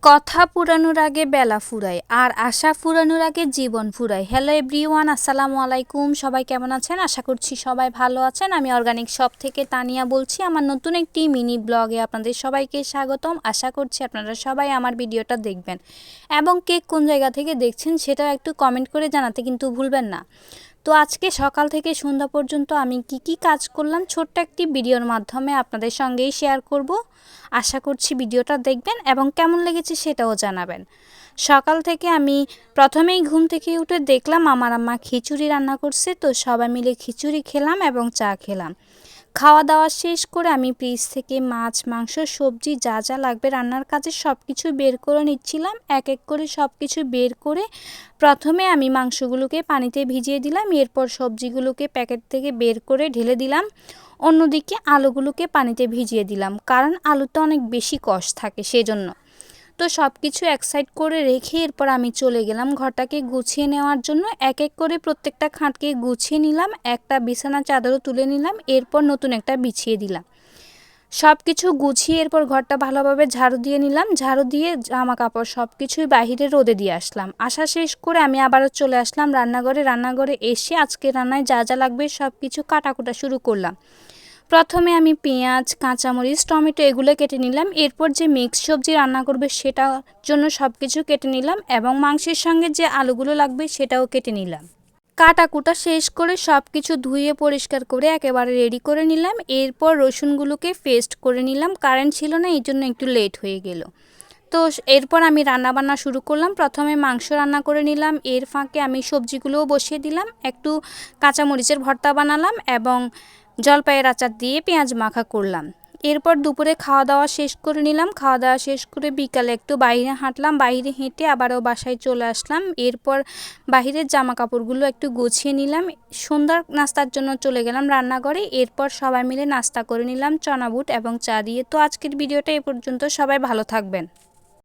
কথা ফুরানোর আগে বেলা ফুরায় আর আশা ফুরানোর আগে জীবন ফুরায়। হ্যালো এভরিওয়ান, আসসালামু আলাইকুম। সবাই কেমন আছেন? আশা করছি সবাই ভালো আছেন। আমি অর্গানিক শপ থেকে তানিয়া বলছি। আমার নতুন একটি মিনি ব্লগে আপনাদের সবাইকে স্বাগতম। আশা করছি আপনারা সবাই আমার ভিডিওটা দেখবেন এবং কে কোন জায়গা থেকে দেখছেন সেটাও একটু কমেন্ট করে জানাতে কিন্তু ভুলবেন না। তো আজকে সকাল থেকে সন্ধ্যা পর্যন্ত আমি কি কাজ করলাম ছোট্ট একটি ভিডিওর মাধ্যমে আপনাদের সঙ্গেই শেয়ার করব। আশা করছি ভিডিওটা দেখবেন এবং কেমন লেগেছে সেটাও জানাবেন। সকাল থেকে আমি প্রথমেই ঘুম থেকে উঠে দেখলাম আমার আম্মা খিচুড়ি রান্না করছে, তো সবাই মিলে খিচুড়ি খেলাম এবং চা খেলাম। খাওয়া দাওয়া শেষ করে আমি ফ্রিজ থেকে মাছ, মাংস, সবজি যা যা লাগবে রান্নার কাজে সব কিছু বের করে নিচ্ছিলাম। এক এক করে সব কিছু বের করে প্রথমে আমি মাংসগুলোকে পানিতে ভিজিয়ে দিলাম, এরপর সবজিগুলোকে প্যাকেট থেকে বের করে ঢেলে দিলাম। অন্যদিকে আলুগুলোকে পানিতে ভিজিয়ে দিলাম, কারণ আলুতে অনেক বেশি কষ থাকে সেজন্য। তো সব কিছু এক সাইড করে রেখে এরপর আমি চলে গেলাম ঘরটাকে গুছিয়ে নেওয়ার জন্য। এক এক করে প্রত্যেকটা খাটকে গুছিয়ে নিলাম, একটা বিছানা চাদরও তুলে নিলাম, এরপর নতুন একটা বিছিয়ে দিলাম। সব কিছু গুছিয়ে এরপর ঘরটা ভালোভাবে ঝাড়ু দিয়ে নিলাম। ঝাড়ু দিয়ে জামা কাপড় সব কিছুই বাহিরে রোদে দিয়ে আসলাম। আসা শেষ করে আমি আবারও চলে আসলাম রান্নাঘরে। রান্নাঘরে এসে আজকে রান্নায় যা যা লাগবে সব কিছু কাটাকুটা শুরু করলাম। প্রথমে আমি পেঁয়াজ, কাঁচামরিচ, টমেটো এগুলো কেটে নিলাম। এরপর যে মিক্স সবজি রান্না করবে সেটার জন্য সব কিছু কেটে নিলাম এবং মাংসের সঙ্গে যে আলুগুলো লাগবে সেটাও কেটে নিলাম। কাটাকুটা শেষ করে সব কিছু ধুয়ে পরিষ্কার করে একেবারে রেডি করে নিলাম। এরপর রসুনগুলোকে পেস্ট করে নিলাম। কারেন্ট ছিল না, এই জন্য একটু লেট হয়ে গেল। তো এরপর আমি রান্নাবান্না শুরু করলাম। প্রথমে মাংস রান্না করে নিলাম, এর ফাঁকে আমি সবজিগুলোও বসিয়ে দিলাম। একটু কাঁচামরিচের ভর্তা বানালাম এবং জলপাইয়ের আচার দিয়ে পেঁয়াজ মাখা করলাম। এরপর দুপুরে খাওয়া দাওয়া শেষ করে নিলাম। খাওয়া দাওয়া শেষ করে বিকালে একটু বাইরে হাঁটলাম। বাইরে হেঁটে আবারও বাসায় চলে আসলাম। এরপর বাহিরের জামা কাপড়গুলো একটু গুছিয়ে নিলাম। সন্ধ্যার নাস্তার জন্য চলে গেলাম রান্নাঘরে। এরপর সবাই মিলে নাস্তা করে নিলাম চনা বুট এবং চা দিয়ে। তো আজকের ভিডিওটা এ পর্যন্ত। সবাই ভালো থাকবেন।